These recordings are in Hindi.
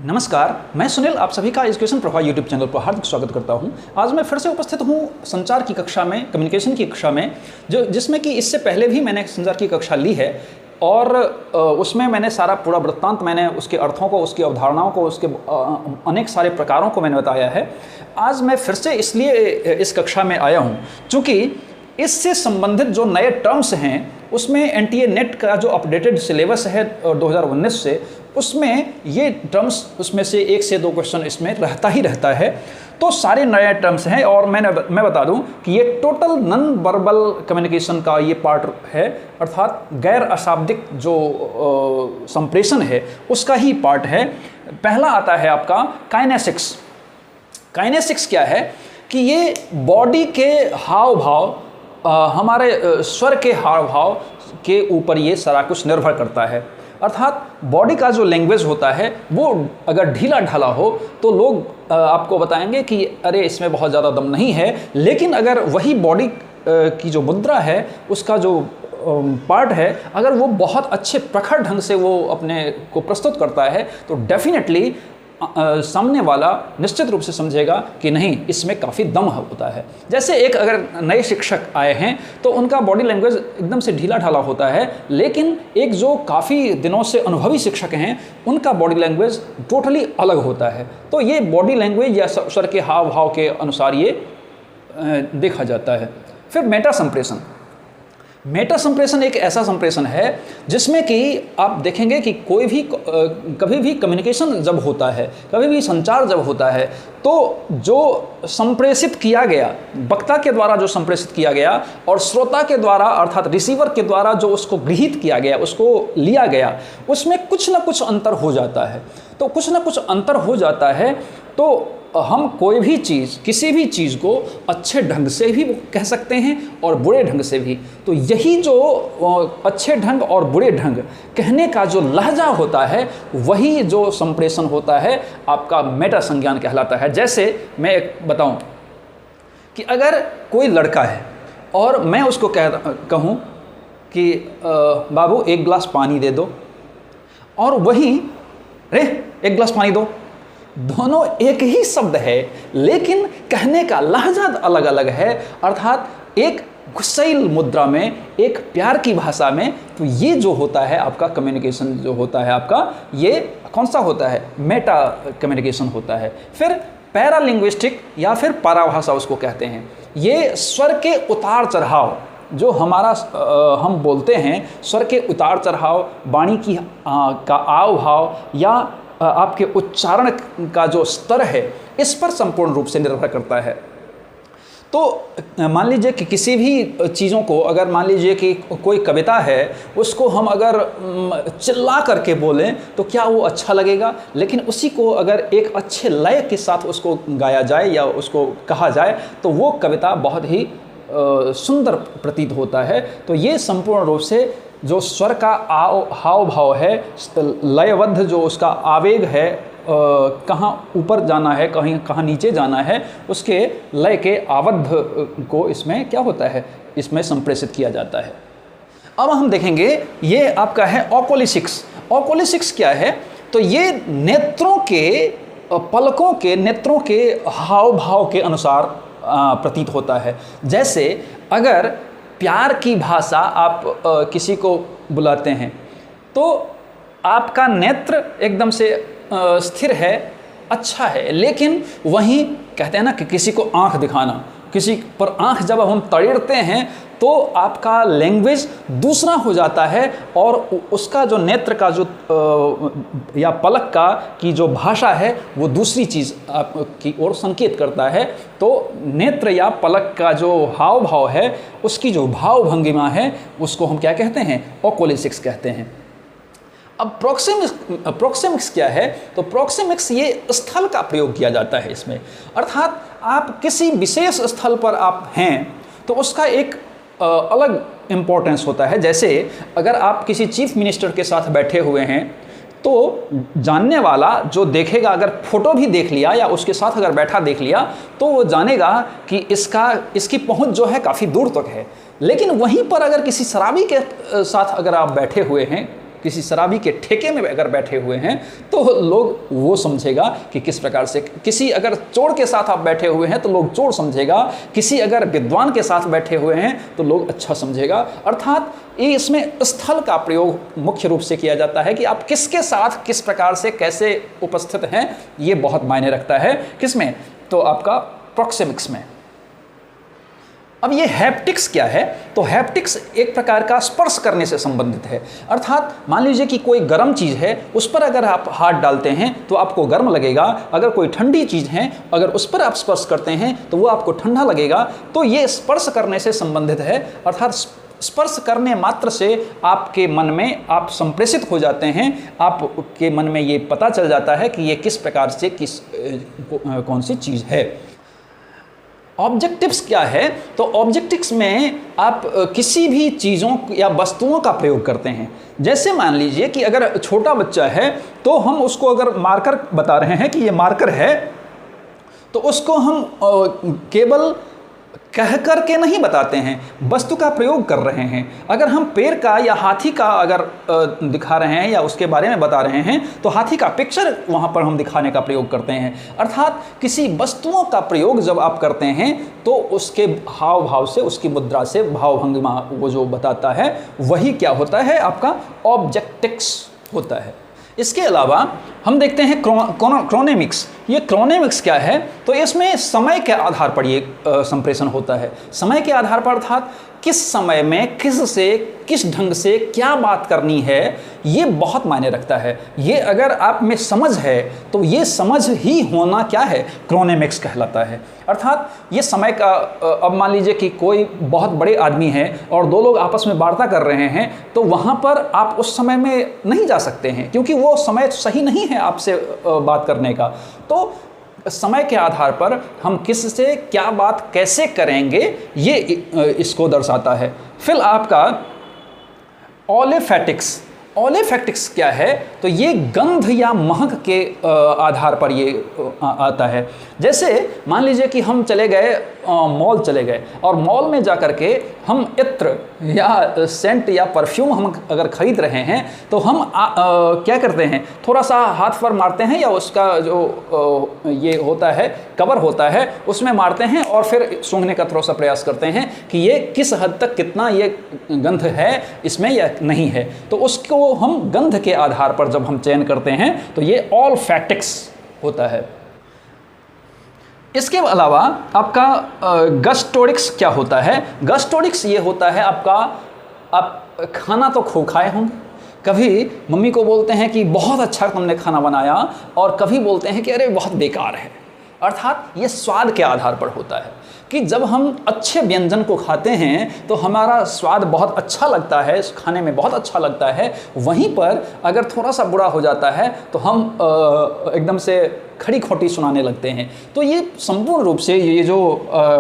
नमस्कार, मैं सुनील आप सभी का एजुकेशन प्रभाव यूट्यूब चैनल पर हार्दिक स्वागत करता हूं। आज मैं फिर से उपस्थित हूं संचार की कक्षा में, कम्युनिकेशन की कक्षा में, जिसमें कि इससे पहले भी मैंने संचार की कक्षा ली है और उसमें मैंने सारा पूरा वृत्तांत, मैंने उसके अर्थों को, उसकी अवधारणाओं को, उसके अनेक सारे प्रकारों को मैंने बताया है। आज मैं फिर से इसलिए इस कक्षा में आया हूँ क्योंकि इससे संबंधित जो नए टर्म्स हैं उसमें एनटीए नेट का जो अपडेटेड सिलेबस है 2019 से, उसमें ये टर्म्स, उसमें से 1 से 2 क्वेश्चन इसमें रहता ही रहता है। तो सारे नए टर्म्स हैं और मैं बता दूं कि ये टोटल नॉन वर्बल कम्युनिकेशन का ये पार्ट है, अर्थात गैर अशाब्दिक जो संप्रेषण है उसका ही पार्ट है। पहला आता है आपका काइनेसिक्स। काइनेसिक्स क्या है कि ये बॉडी के हाव भाव, हमारे स्वर के हाव भाव के ऊपर ये सारा कुछ निर्भर करता है। अर्थात बॉडी का जो लैंग्वेज होता है वो अगर ढीला ढाला हो तो लोग आपको बताएंगे कि अरे इसमें बहुत ज़्यादा दम नहीं है, लेकिन अगर वही बॉडी की जो मुद्रा है, उसका जो पार्ट है, अगर वो बहुत अच्छे प्रखर ढंग से वो अपने को प्रस्तुत करता है तो डेफिनेटली सामने वाला निश्चित रूप से समझेगा कि नहीं, इसमें काफ़ी दम होता है। जैसे एक अगर नए शिक्षक आए हैं तो उनका बॉडी लैंग्वेज एकदम से ढीला ढाला होता है, लेकिन एक जो काफ़ी दिनों से अनुभवी शिक्षक हैं उनका बॉडी लैंग्वेज टोटली अलग होता है। तो ये बॉडी लैंग्वेज या स्वर के हाव भाव के अनुसार ये देखा जाता है। फिर मेटा संप्रेषण। मेटा संप्रेषण एक ऐसा संप्रेषण है जिसमें कि आप देखेंगे कि कोई भी कभी भी कम्युनिकेशन जब होता है, कभी भी संचार जब होता है, तो जो संप्रेषित किया गया, वक्ता के द्वारा जो संप्रेषित किया गया और श्रोता के द्वारा अर्थात रिसीवर के द्वारा जो उसको गृहीत किया गया, उसको लिया गया, उसमें कुछ ना कुछ अंतर हो जाता है। तो कुछ ना कुछ अंतर हो जाता है तो हम कोई भी चीज़, किसी भी चीज़ को अच्छे ढंग से भी कह सकते हैं और बुरे ढंग से भी। तो यही जो अच्छे ढंग और बुरे ढंग कहने का जो लहजा होता है, वही जो संप्रेषण होता है आपका मेटा संज्ञान कहलाता है। जैसे मैं एक बताऊं कि अगर कोई लड़का है और मैं उसको कहूं कि बाबू 1 गिलास पानी दे दो, और वहीं रे 1 गिलास पानी दो, दोनों एक ही शब्द है लेकिन कहने का लहजा अलग अलग है। अर्थात एक गुस्सैल मुद्रा में, एक प्यार की भाषा में। तो ये जो होता है आपका कम्युनिकेशन, जो होता है आपका, ये कौन सा होता है? मेटा कम्युनिकेशन होता है। फिर पैरालिंग्विस्टिक या फिर पराभाषा उसको कहते हैं। ये स्वर के उतार चढ़ाव, जो हमारा हम बोलते हैं, स्वर के उतार चढ़ाव, वाणी की का आव भाव या आपके उच्चारण का जो स्तर है, इस पर संपूर्ण रूप से निर्भर करता है। तो मान लीजिए कि किसी भी चीज़ों को, अगर मान लीजिए कि कोई कविता है, उसको हम अगर चिल्ला करके बोलें तो क्या वो अच्छा लगेगा? लेकिन उसी को अगर एक अच्छे लय के साथ उसको गाया जाए या उसको कहा जाए तो वो कविता बहुत ही सुंदर प्रतीत होता है। तो ये संपूर्ण रूप से जो स्वर का हाव भाव है, लयबद्ध जो उसका आवेग है, कहाँ ऊपर जाना है, कहाँ नीचे जाना है, उसके लय के आबद्ध को इसमें क्या होता है, इसमें संप्रेषित किया जाता है। अब हम देखेंगे ये आपका है ओकोलिसिक्स। ओकोलिसिक्स क्या है? तो ये नेत्रों के, पलकों के, नेत्रों के हाव भाव के अनुसार प्रतीत होता है। जैसे अगर प्यार की भाषा आप किसी को बुलाते हैं तो आपका नेत्र एकदम से स्थिर है, अच्छा है, लेकिन वहीं कहते हैं ना कि किसी को आंख दिखाना, किसी पर आंख जब हम तड़ेड़ते हैं तो आपका लैंग्वेज दूसरा हो जाता है और उसका जो नेत्र का जो या पलक का की जो भाषा है वो दूसरी चीज़ की ओर संकेत करता है। तो नेत्र या पलक का जो हाव भाव है, उसकी जो भाव भंगिमा है, उसको हम क्या कहते हैं? ओकोलिसिक्स कहते हैं। अब प्रोक्सेमिक्स क्या है? तो प्रोक्सेमिक्स ये स्थल का प्रयोग किया जाता है इसमें। अर्थात आप किसी विशेष स्थल पर आप हैं तो उसका एक अलग इम्पोर्टेंस होता है। जैसे अगर आप किसी चीफ मिनिस्टर के साथ बैठे हुए हैं तो जानने वाला जो देखेगा, अगर फोटो भी देख लिया या उसके साथ अगर बैठा देख लिया तो वो जानेगा कि इसकी पहुंच जो है काफ़ी दूर तक है। लेकिन वहीं पर अगर किसी शराबी के साथ अगर आप बैठे हुए हैं किसी शराबी के ठेके में अगर बैठे हुए हैं तो लोग वो समझेगा कि किस प्रकार से, किसी अगर चोर के साथ आप बैठे हुए हैं तो लोग चोर समझेगा, किसी अगर विद्वान के साथ बैठे हुए हैं तो लोग अच्छा समझेगा। अर्थात ये इसमें स्थल का प्रयोग मुख्य रूप से किया जाता है कि आप किसके साथ किस प्रकार से कैसे उपस्थित हैं, ये बहुत मायने रखता है। किसमें? तो आपका प्रोक्सेमिक्स में। अब ये हैप्टिक्स क्या है? तो हैप्टिक्स एक प्रकार का स्पर्श करने से संबंधित है। अर्थात मान लीजिए कि कोई गर्म चीज़ है, उस पर अगर आप हाथ डालते हैं तो आपको गर्म लगेगा, अगर कोई ठंडी चीज़ है अगर उस पर आप स्पर्श करते हैं तो वो आपको ठंडा लगेगा। तो ये स्पर्श करने से संबंधित है। अर्थात स्पर्श करने मात्र से आपके मन में आप संप्रेषित हो जाते हैं, आपके मन में ये पता चल जाता है कि ये किस प्रकार से कौन सी चीज़ है। ऑब्जेक्टिव्स क्या है? तो ऑब्जेक्टिव्स में आप किसी भी चीज़ों या वस्तुओं का प्रयोग करते हैं। जैसे मान लीजिए कि अगर छोटा बच्चा है तो हम उसको अगर मार्कर बता रहे हैं कि ये मार्कर है, तो उसको हम केवल कह कर के नहीं बताते हैं, वस्तु का प्रयोग कर रहे हैं। अगर हम पेड़ का या हाथी का अगर दिखा रहे हैं या उसके बारे में बता रहे हैं तो हाथी का पिक्चर वहाँ पर हम दिखाने का प्रयोग करते हैं। अर्थात किसी वस्तुओं का प्रयोग जब आप करते हैं तो उसके हाव भाव से, उसकी मुद्रा से, भाव भंगिमा वो जो बताता है वही क्या होता है? आपका ऑब्जेक्टिक्स होता है। इसके अलावा हम देखते हैं क्रोनेमिक्स। ये क्रोनेमिक्स क्या है? तो इसमें समय के आधार पर ये संप्रेषण होता है। समय के आधार पर अर्थात किस समय में किस से किस ढंग से क्या बात करनी है, ये बहुत मायने रखता है। ये अगर आप में समझ है तो ये समझ ही होना क्या है? क्रोनेमिक्स कहलाता है। अर्थात ये समय का, अब मान लीजिए कि कोई बहुत बड़े आदमी है और दो लोग आपस में वार्ता कर रहे हैं तो वहाँ पर आप उस समय में नहीं जा सकते हैं क्योंकि वो समय सही नहीं है आपसे बात करने का। तो समय के आधार पर हम किससे क्या बात कैसे करेंगे ये इसको दर्शाता है। फिर आपका ओलेफैटिक्स। ओलेफैक्टिक्स क्या है? तो ये गंध या महक के आधार पर ये आता है। जैसे मान लीजिए कि हम चले गए मॉल चले गए और मॉल में जा कर के हम इत्र या सेंट या परफ्यूम हम अगर ख़रीद रहे हैं तो हम क्या करते हैं? थोड़ा सा हाथ पर मारते हैं या उसका जो ये होता है कवर होता है उसमें मारते हैं और फिर सूंघने का थोड़ा सा प्रयास करते हैं कि ये किस हद तक कितना ये गंध है इसमें या नहीं है। तो उसको हम गंध के आधार पर जब हम चयन करते हैं तो ये ओल्फैक्टिक्स होता है। इसके अलावा आपका गस्टोरिक्स क्या होता है? गस्टोरिक्स ये होता है आपका, आप खाना तो खूब खाए होंगे, कभी मम्मी को बोलते हैं कि बहुत अच्छा तुमने खाना बनाया और कभी बोलते हैं कि अरे बहुत बेकार है। अर्थात ये स्वाद के आधार पर होता है कि जब हम अच्छे व्यंजन को खाते हैं तो हमारा स्वाद बहुत अच्छा लगता है, खाने में बहुत अच्छा लगता है। वहीं पर अगर थोड़ा सा बुरा हो जाता है तो हम एकदम से खड़ी खोटी सुनाने लगते हैं। तो ये संपूर्ण रूप से ये जो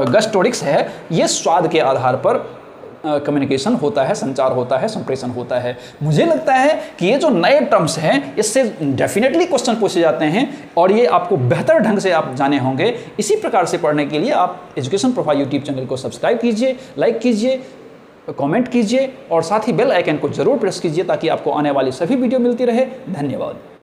गस्टोरिक्स है ये स्वाद के आधार पर कम्युनिकेशन होता है, संचार होता है, संप्रेषण होता है। मुझे लगता है कि ये जो नए टर्म्स हैं इससे डेफिनेटली क्वेश्चन पूछे जाते हैं और ये आपको बेहतर ढंग से आप जाने होंगे। इसी प्रकार से पढ़ने के लिए आप एजुकेशन प्रोफाइल यूट्यूब चैनल को सब्सक्राइब कीजिए, लाइक कीजिए, कमेंट कीजिए और साथ ही बेल आइकन को जरूर प्रेस कीजिए ताकि आपको आने वाली सभी वीडियो मिलती रहे। धन्यवाद।